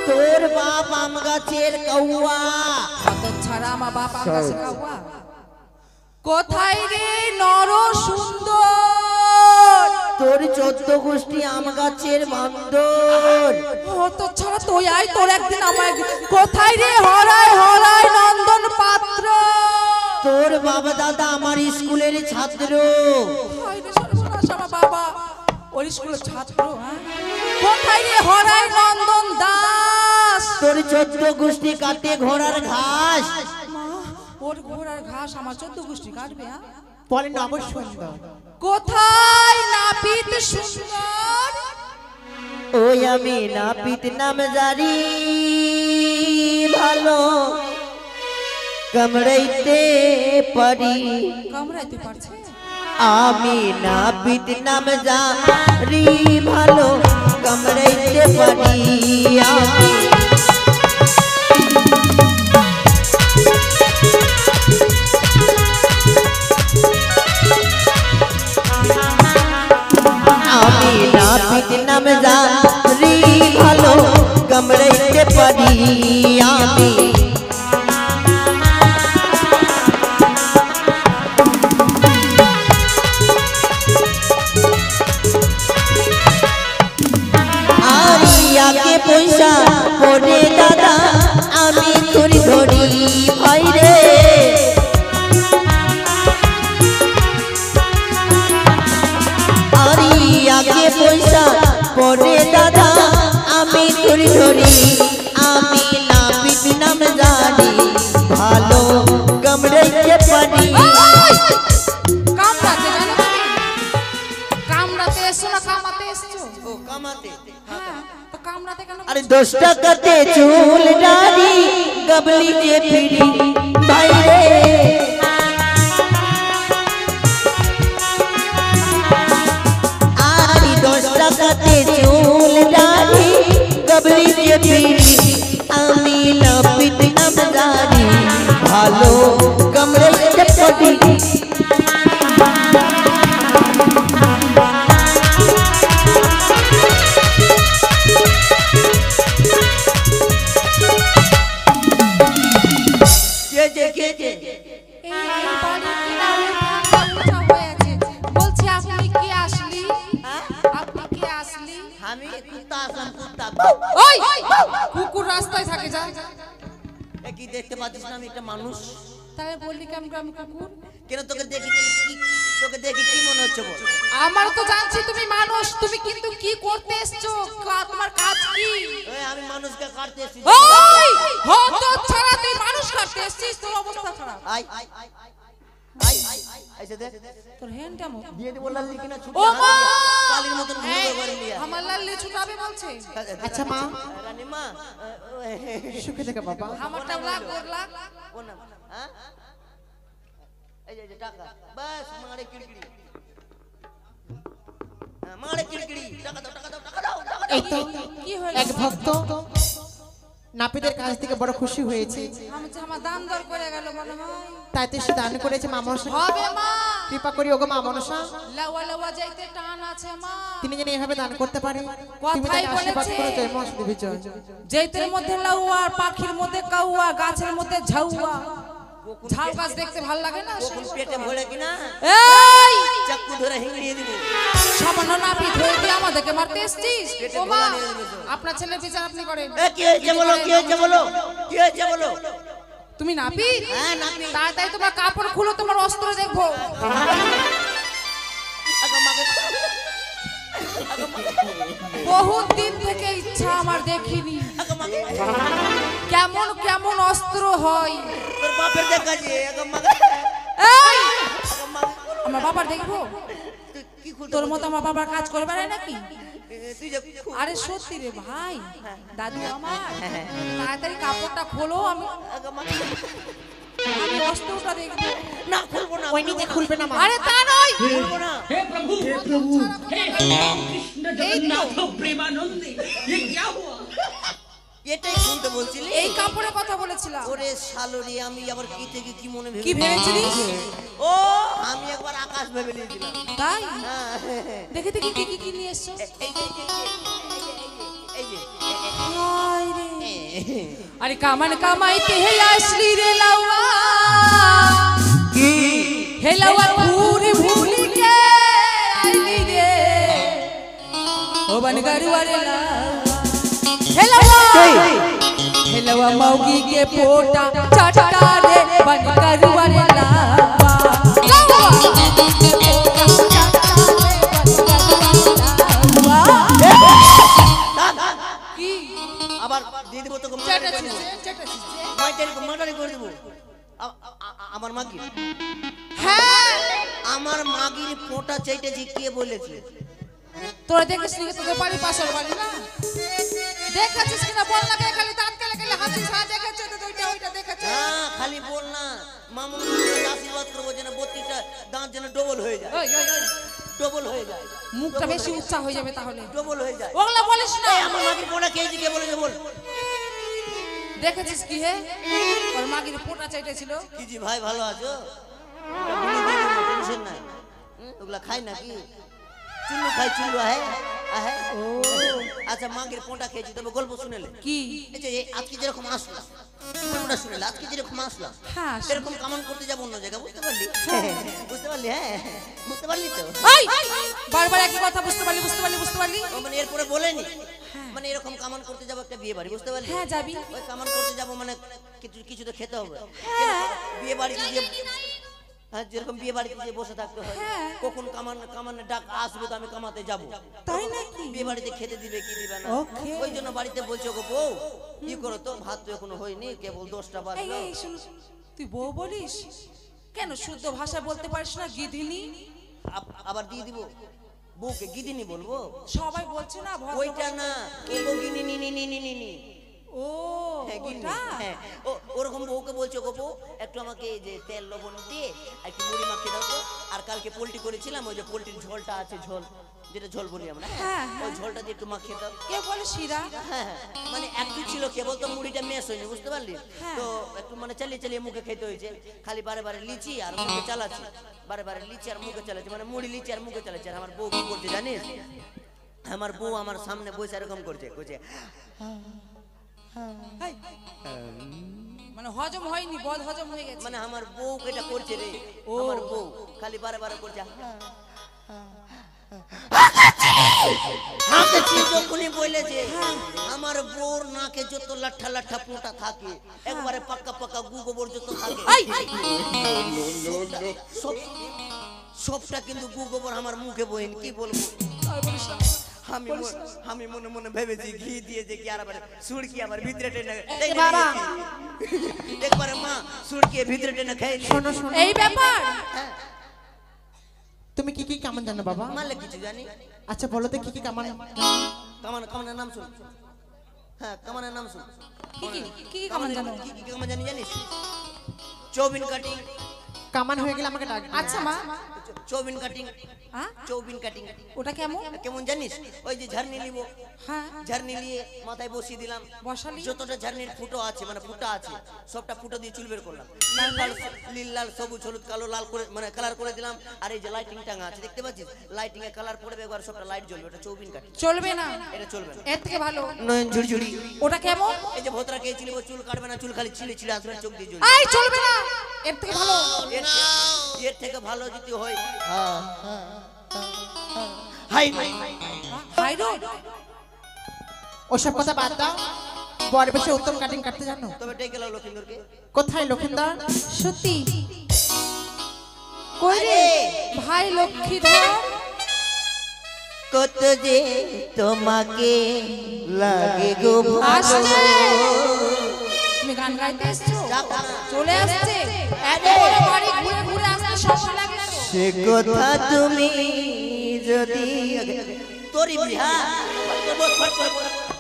তোর বাপ আম গাছের কৌয়া। কত ছাড়া আমার বাপ আম গাছের কৌয়া। কোথায় রে নর সুন্দর? তোর 14 গোষ্ঠী আম গাছের বান্দর। কত ছাড়া তুই আয়, তোর একদিন আমায়। কোথায় রে হরায় হরায় নন্দন পাত্র? তোর বাবা দাদা আমার স্কুলের ছাত্র। আমার বাবা ওর স্কুলের ছাত্র। কোথায় রে হরায় নন্দন দাস? তোর 14 গোষ্ঠী কাটে ঘোড়ার ঘাস। ওর ঘোড়ার ঘাস আমার 14 গোষ্ঠী কাটবে। বলে নব সুন্দর। কোথায় নাপিত সুন্দর? ওই আমি নাপিত নাম জারি, ভালো কামড়াইতে পারি। কামড়াইতে পারছে? আমি নাপিত নাম জারি, ভালো কামড়াইতে পারি। আমি নাপিত নাম জারি, ভালো কামড়াইতে পারি। আমি আরিয়াকে পয়সা পড়ে দাদা আমি ধরি ধরি ভাই রে। আরিয়াকে পয়সা পড়ে দাদা আমি ধরি ধরি। আমি নাপিত নাম জানি, ভালো কামড়াইতে পারি। কামড়াতে জানো তুমি? কামড়াতে এসছো না কামাতে এসছো? ও কামাতে। হ্যাঁ, তো কামড়াতে কেন? আরে 10 টাকাতে চুল দাড়ি গবলি যে ফিরি ভাই রে। আরে 10 টাকাতে চুল দাড়ি গবলি যে ফিরি। আমি নাপিত নাম জানি, ভালো কামড়াইতে পারি। কুকুর রাস্তায় থাকে যা। কি দেখতে পাচ্ছিস না আমি একটা মানুষ? তাহলে বললি কেমন আমি কুকুর? কেন তোকে দেখি কি মনে হচ্ছে বল? আমার তো জানছি তুমি মানুষ, তুমি কিন্তু কি করতে এসছো? তোমার কাজ কি? আমি মানুষকে কাটতে এসেছি। ওই হত ছাড়া তুই মানুষ কাটতে এসেছিস, তোর অবস্থা খারাপ। আই আইছে দে তোর হ্যান্ডটা মো দিয়ে দে বললা লিখিনা ছুটি। ও মা কালির মতন ঘুরে ঘুরে লিয়া। আমার লাল্লি ছুটাবে বলছে। আচ্ছা মা, রানী মা সুখে থেকে বাবা। আমারটা লাগলা কোন নাম? হ্যাঁ এই যে টাকা বাস মারে কিড়কিড়ি। মারে কিড়কিড়ি, টাকা দাও টাকা দাও টাকা দাও। এই তো কি হলো? এক ভক্ত নাপিতের কাছ থেকে বড় খুশি হয়েছে, আমার দান দর করে গেল মনে হয়। তাই তো সে দান করেছে মা মনসা। হবে মা, কৃপা করি ওগো মা মনসা, লাওয়া লাওয়া যাইতে টান আছে মা। তিনি যেন এভাবে দান করতে পারে। তুমি কথাই তাকে আশীর্বাদ বলেছে। করো, জয় মনসা দেবী জয়। জৈতের মধ্যে লাউয়া, পাখির মধ্যে কাউয়া, গাছের মধ্যে ঝাউয়া। ঝাউ গাছ দেখতে ভালো লাগে না? কোন পেটে ভরে কিনা এই চাকু ধরে হিংড়িয়ে দিব। সামান্য নাপিত হয়ে দিয়ে আমাদেরকে মারতে এসেছিস? ও মা, আপনার ছেলের বিচার আপনি করেন। কি হয়েছে বলো, কি হয়েছে বলো, কি হয়েছে বলো। তুমি নাপিত? হ্যাঁ নাপিত। তাই তোমার কাপড় খুলো, তোমার অস্ত্র দেখবো। বহুত দিন থেকে ইচ্ছা আমার, দেখিনি কেমন কেমন অস্ত্র হয়। তোর বাপের দেখা যে এই আমার বাবার দেখবো? তোর মতো আমার বাবার কাজ করে বেড়ায় নাকি? আরে সত্যি রে ভাই, দাদু আমার, তাড়াতাড়ি কাপড়টা খোলো, আমি অস্ত্রটা দেখবো। না খুলবো না, ওই নিজে খুলবে না মা। আরে তা নয়, খুলবো না। हे प्रभु हे कृष्ण जगन्नाथ प्रेमानंदी ये क्या हुआ? এটাই শুনতে বলছিলি? এই কাপড়ের কথা বলেছিলাম। ওরে শালরি, আমি আবার কি থেকে কি মনে ভেবে কি ভেবেছিলিস? ও আমি একবার আকাশ ভেবে নিয়েছিলাম। তাই হ্যাঁ, দেখে দেখি কি কি কি নিয়ে এসছো? এই যে হায় রে, আরে কামান কামাইতে হে আসলি রে লাউয়া কি হে লাউয়া ভুরি ভুরি কে আইলি রে ও বনগারুয়া রে লাউয়া হে লাউয়া হে লাউয়া মৌगी के पोटा चटा रे बनगारुआ रे लाउआ लाउआ কি আবার দিয়ে দিব তোকে চেটাছিস চেটাছিস মাটারি করে দিব আমার মাগি হ্যাঁ আমার মাগির ফোঁটা চাইতেছি কে বলেছে তোরা দেখিস নি তোদের বাড়ি পাশের বাড়ি না দেখাছিস কিনা বল না খালি দাঁত কালে কালে হাতে ছা দেখাচ্ছে তো ওইটা ওইটা দেখাচ্ছে হ্যাঁ খালি বল না মামু আশীর্বাদ করবো যেন 32টা দাঁত যেন ডবল হয়ে যায় ওই ওই ওই ডবল হয়ে যায় মুখটা বেশি উচ্চা হয়ে যাবে তাহলে ডবল হয়ে যায় ওগুলা বলিস না এই আমার মাগির ফোঁটা খেয়েছি কে বলেছে বল দেখেছিস কি হে ওর মাগির পোটা চাইতেছিল কি জি ভাই ভালো আছো টেনশন নাই ওগুলা খাই নাকি চুল্লু খাই চুল্লু আহে আহে ও আচ্ছা মাগির পোঁটা খেয়েছি তবে গল্প শুনেলে কি এই যে আজকে যেরকম আসলাম গল্পটা শুনেলে আজকে যেরকম আসলাম হ্যাঁ এরকম কামান করতে যাবো অন্য জায়গা বুঝতে পারলি বুঝতে পারলি হ্যাঁ বুঝতে পারলি তো এই বারবার একই কথা বুঝতে পারলি বুঝতে পারলি বুঝতে পারলি ও মানে এরপরে বলেনি মানে এরকম কামান করতে যাবো একটা বিয়ে বাড়ি বুঝতে পারলি হ্যাঁ যাবি ওই কামান করতে যাবো মানে কিছু কিছু তো খেতে হবে হ্যাঁ বিয়ে বাড়িতে যে হ্যাঁ যেরকম বিয়ে বাড়িতে যে বসে থাকতে হয় হ্যাঁ। কখন কামানের ডাক আসবে তো আমি কামাতে যাব তাই নাকি বিয়ে বাড়িতে খেতে দিবে কি দিবে না ওকে। ওই জন্য বাড়িতে বলছো গো বউ কি করো তো ভাত তো এখনো হয়নি কেবল 10টা এই বাজলো এই শুন তুই বউ বলিস কেন শুদ্ধ ভাষা বলতে পারিস না গিধিনি আবার দিয়ে দিব বউকে গিদিনি বলবো সবাই বলছে না ভদ্র ওইটা না কেবো গিনি নি নি নি নি নি নি ও হ্যাঁ, গিন্নি। ওটা হ্যাঁ, ওরকম বউকে বলছো গো বউ একটু আমাকে এই যে তেল লবণ দিয়ে একটু মুড়ি মাখিয়ে দাও তো আর কালকে পোলট্রি করেছিলাম ওই যে পোলট্রির ঝোলটা আছে ঝোল যেটা ঝোল বলি আমরা হ্যাঁ, ওই ঝোলটা দিয়ে একটু মাখিয়ে দাও কে বলে শিরা হ্যাঁ মানে একটু ছিল কেবল তো মুড়িটা মেশ হয়নি বুঝতে পারলি হ্যাঁ। তো একটু মানে চালিয়ে চালিয়ে মুখে খেতে হয়েছে খালি বারে বারে লিচি আর মুখে চালাচ্ছি বারে বারে লিচি আর মুখে চালাচ্ছি মানে মুড়ি লিচি আর মুখে চালাচ্ছি আর আমার বউ কি করছে জানিস আমার বউ আমার সামনে বসে এরকম করছে মানে হজম হয়নি বদ হজম হয়ে গেছে মানে আমার বউ এটা করছে রে আমার বউ খালি বারে বারে করছে হাঁকেছি যখনই বলেছে আমার বউর নাকে যত লাঠা লাঠা পোঁটা থাকে একবারে পাক্কা পাক্কা গু গোবর যত থাকে সবটা কিন্তু গু গোবর আমার মুখে বইন কি বলবো আমি মনে মনে ভেবেছি ঘি দিয়েছে কি আর আবার সুড়কি আমার ভিতরে টেনে একবারে মা সুড়কি ভিতরে টেনে খেয়ে শোনো শোনো এই ব্যাপার তুমি কি কি কামান জানো বাবা মারলে কিছু জানি আচ্ছা বলো তো কি কি কামান কামানের নাম শুন হ্যাঁ কামানের নাম শুন কি কি কি কামান জানো কি কি কামান জানি জানিস চৌবিন কাটিং কামান হয়ে গেলে আমাকে ডাক দিও। আচ্ছা মা চৌবিন কাটিং হ্যাঁ চৌবিন কাটিং ওটা কেমন কেমন জানিস ওই যে ঝাড়নি নিব হ্যাঁ ঝাড়নি নিয়ে মাথায় বসিয়ে দিলাম বসালি যতটা ঝাড়নির ফুটো আছে মানে ফুটা আছে সবটা ফুটো দিয়ে চুল বের করলাম নীল লাল সবুজ হলুদ কালো লাল করে মানে কালার করে দিলাম আর এই যে লাইটিং টাঙা আছে দেখতে পাচ্ছিস লাইটিং এ কালার পড়বে একবার সবটা লাইট জ্বলবে ওটা চৌবিন কাটিং চলবে না এটা চলবে না এর থেকে ভালো নয়ন ঝুড়ঝুড়ি ওটা কেমন এই যে ভোতরা কে চিলিব চুল কাটবে না চুল খালি ছিলে ছিলে আসবে চোখ দিয়ে জ্বলবে এই চলবে না এর থেকে ভালো এর থেকে ভালো যদি হয় হাই হাই রোড ওসব কথা বাদ দাও বড় বেশি উত্তম কাটিং কাটতে জানো তবে ডেকে গেল লক্ষিন্দরকে কোথায় লক্ষিন্দর সত্যি কই রে ভাই লক্ষ্মীধর কত যে তোমাকে লাগে গো আসছে তুমি গান গাইতে এসছো চলে আসছে এত বড় বাড়ি ঘুরে ঘুরে আসতে সময় লাগে না সে কথা তুমি যদি তোরি বিহা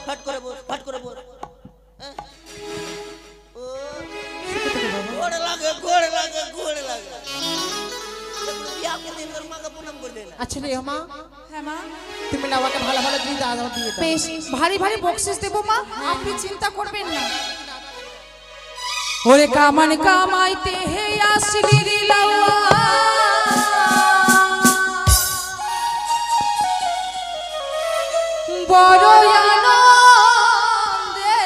ফট করে বল ফট করে বল গোড় লাগে বিয়া কে দিন তোর মাকে প্রণাম করে দেনা আচ্ছা রে মা হ্যাঁ মা তুমি লাওয়াকে ভালো ভালো দিয়ে দাও দিয়ে দাও বেশ ভারী ভারী বক্সিস দেবো মা আপনি চিন্তা করবেন না ওরে কামান কামাইতে হে আসলি রে লাউয়া বড় আনন্দে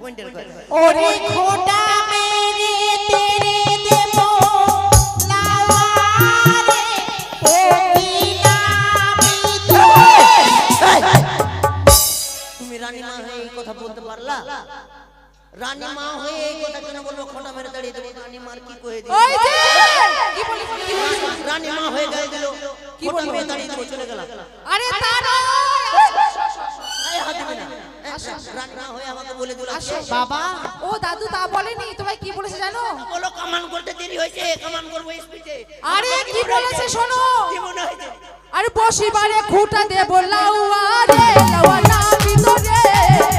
পয়েন্টের কথা ওরে খোটা মেরে তেরে দেবো লাওয়ারে ও বিনা বিধু। তুমি রানী মা হয়ে এই কথা বলতে পারলা? রানী মা হয়ে এই কথা কেন বলবো? খোটা মেরে দাঁড়িয়ে দেবো, রানী মার কি কয়ে দিল? ওই যে কি বলি রানী মা হয়ে গায়ে দিল, খোটা মেরে দাঁড়িয়ে দেবো, চলে গেলাম। আরে তা না আরে হাত দিবি না। রানী মা হয়ে আমাকে বলে দিল বাবা ও দাদু তা বলেনি, তোমায় কি বলেছে জানো? বলো কামান করতে দেরি হয়েছে, কামান করবো স্পিডে। আরে কি বলেছে শোনো, কি মনে হয়েছে? আরে বসিবারে খুঁটা দেব লাউয়ারে লাউয়ানা ভিতরে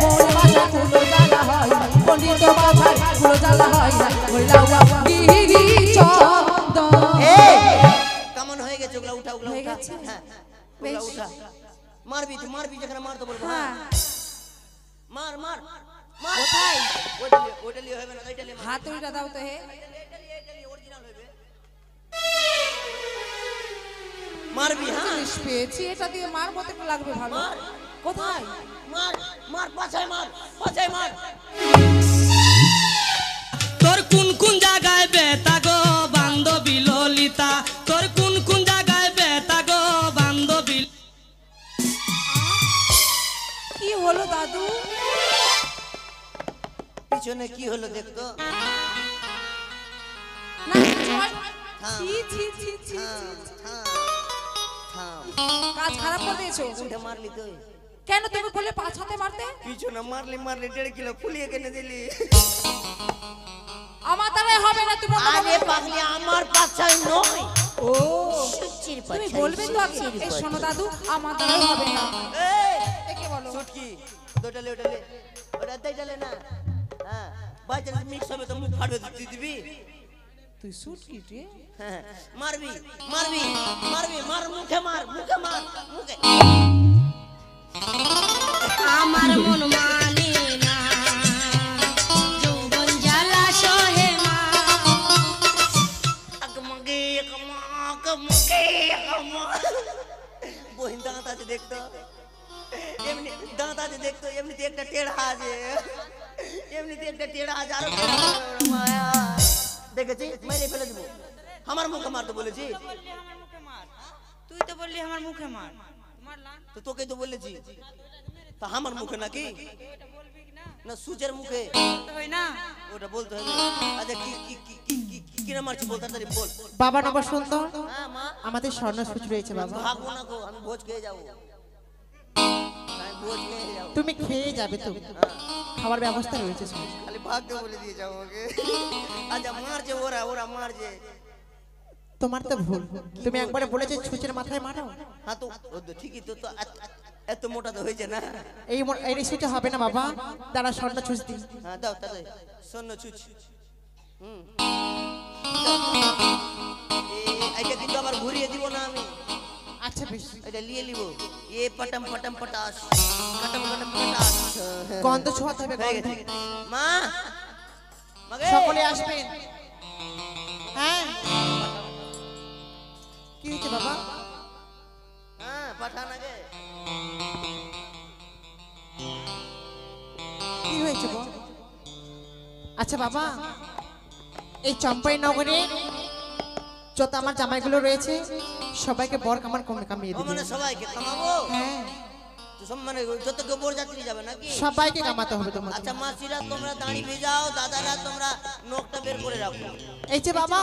মোর মাথা ফুলো জ্বালা হয় পণ্ডিত মাথায় ফুলো জ্বালা হয় ওই লাউয়া গিরি চন্দন। কামান হয়ে গেছে, ওগুলা উঠা, ওগুলা হয়ে উঠা। গেছে? হ্যাঁ বেশ। ওগুলা উঠা। মারবি তুই, মারবি যেখানে মারতে বলবো। হ্যাঁ মার মার মার। কোথায়? ওইটা লিয়ে হবে না, ওইটা লিয়ে মার। হাতুড়িটা দাও তো হে। অরিজিনাল হবে। মারবি হ্যাঁ, জিনিস পেয়েছি, এটা দিয়ে মার মতো লাগবে ভালো। মার। কোথায়? মার মার, পাছায় মার, পাছায় মার। তোর কোন কোন জায়গায় বেতা গো বান্ধবী ললিতা, তোর কোন কোন জায়গায় বেতা গো বান্ধবী। কি হলো দাদু? পিছনে কি হলো দেখতো? না জল। ছি ছি ছি ছি থাম, থাম, থাম। কাজ খারাপ করে দিয়েছো। কোনটা মারলি তুই? কেন তুমি বলে পাছাতে মারতে? পিছনে মারলি, মারলি 1.5 কিলো ফুলিয়ে কেনে দিলি। আমার দ্বারাই হবে না, তুমি অন্য আরে কাউকে- পাগলি, আমার পাছায় নয়। ও সুচির তুমি পাছায়, বলবে তো আগে। সুচির এই পাছায়। শোনো দাদু, আমার দ্বারাই হবে না। এই, একে বলো। সুটকি, দুটালে ওটালে, ওটা দুটালে না। হ্যাঁ, বাই চান্স মিক্স হবে তো মুখ ফাটবে, তুই দিবি? তুই শুট কি রে? হ্যাঁ, মারবি, মারবি, মারবি, মার, মুখে মার, মুখে মার, মুখে। আমার মন মানে না যৌবন জ্বালা সহে মা। আগমগে, আগমগে, বহিন দাঁত আছে দেখতো, এমনি দাঁত আছে দেখতো, এমনিতে একটা টেढ़ा আছে, এমনিতে একটা টেढ़ा আছে, আরো মায়া দেখেছি, মেরে ফেলে দিব। আমার মুখে মারতে বলেছি, তুই তো বললি আমার মুখে মার, মারলা তো তোকে তো বলেছি, তা আমার মুখে নাকি বলবি না না সুচের মুখে? তো হয় না। ওটা বলতে হবে। আচ্ছা কি কি কি কি কি কি নাম মারছি বল, তাড়াতাড়ি বল। বাবা নব সুন্দর হ্যাঁ মা, আমাদের স্বর্ণসূচ রয়েছে বাবা, ভাগবো না গো, আমি ভোজ খেয়ে যাবো, আমি ভোজ খেয়ে যাবো। তুমি খেয়ে যাবে তো, খাবার ব্যবস্থা রয়েছে সব। খালি ভাগতে বলে দিয়ে যাবো ওকে। আচ্ছা মারছে ওরা, ওরা মারছে। তোমার তো ভুল, তুমি একবারে বলেছে ছুঁচের মাথায় মারো। হ্যাঁ তো ও তো ঠিকই তো, তো এত মোটা তো হয়েছে না। এই ছুঁচে হবে না বাবা, তারা স্বর্ণ ছুঁচ দিই। হ্যাঁ দাও তাহলে শোনো চুচ। এটা কিন্তু আবার ঘুরিয়ে দিব না আমি, আচ্ছা বেশ, এটা নিয়ে নিব। এ পটম পটম পটাস, কটম কটম পটাস। গন্ধ ছোঁয়াতে হবে, হয়ে গন্ধ। গেছে। মা, মাগে সকলে আসবেন। হ্যাঁ কি হয়েছে বাবা? হ্যাঁ পাঠান আগে। কি হয়েছে গো? আচ্ছা বাবা, এই চম্পাই নগরে যত আমার জামাইগুলো রয়েছে সবাইকে বর কামার কামিয়ে ও দিবে। মানে সবাইকে কামাবো? হ্যাঁ তো সব মানে যত কেউ বর যাত্রী যাবে নাকি? সবাইকে কামাতে হবে তোমার। আচ্ছা মাসিরা তোমরা দাঁড়ি ভেজাও, দাদারা তোমরা নখটা বের করে রাখো। এই যে বাবা,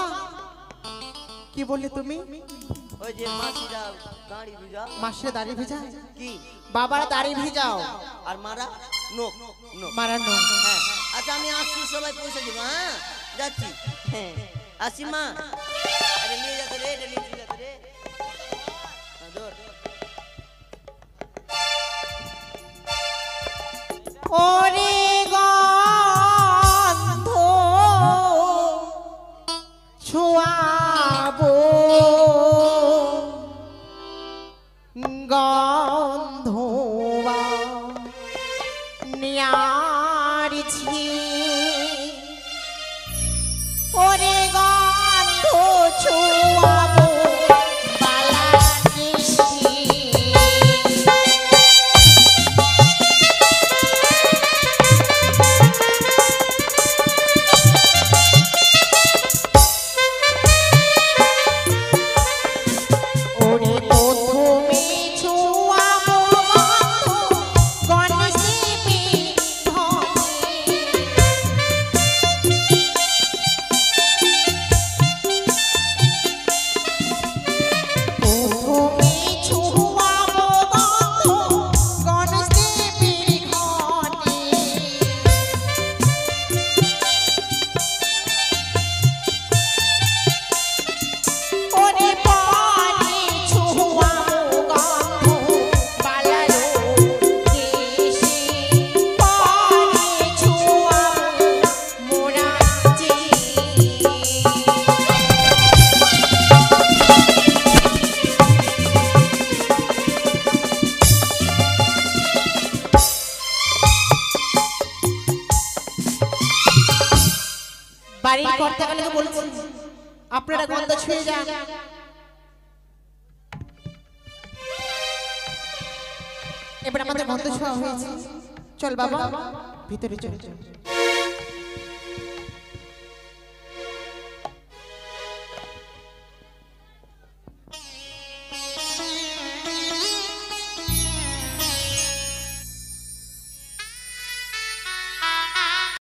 কি বললে তুমি? ওই যে মাসিরা দাঁড়ি ভেজাও। মাসে দাঁড়িয়ে ভেজা, কি? বাবারা দাঁড়িয়ে ভেজাও, আর মারা নখ, নখ। মারানো। হ্যাঁ আচ্ছা আমি আসছি, সবাই পয়সা দিব। হ্যাঁ যাচ্ছি, হ্যাঁ আসি মা। আরে নিয়ে যাতে রে, এটা নিয়ে যাতে রে। হ্যাঁ, ধর। ওরে গন্ধ ছোঁয়াবো, গন্ধ নিয়ারছি, ওরে গন্ধ ছোঁয়াবো বালাকেশি। বাড়ির কর্তাকে বলছি আপনারা গন্ধ ছুঁয়ে যান। এবার আমাদের গন্ধ ছোঁয়া হয়েছে, চল বাবা ভিতরে চল।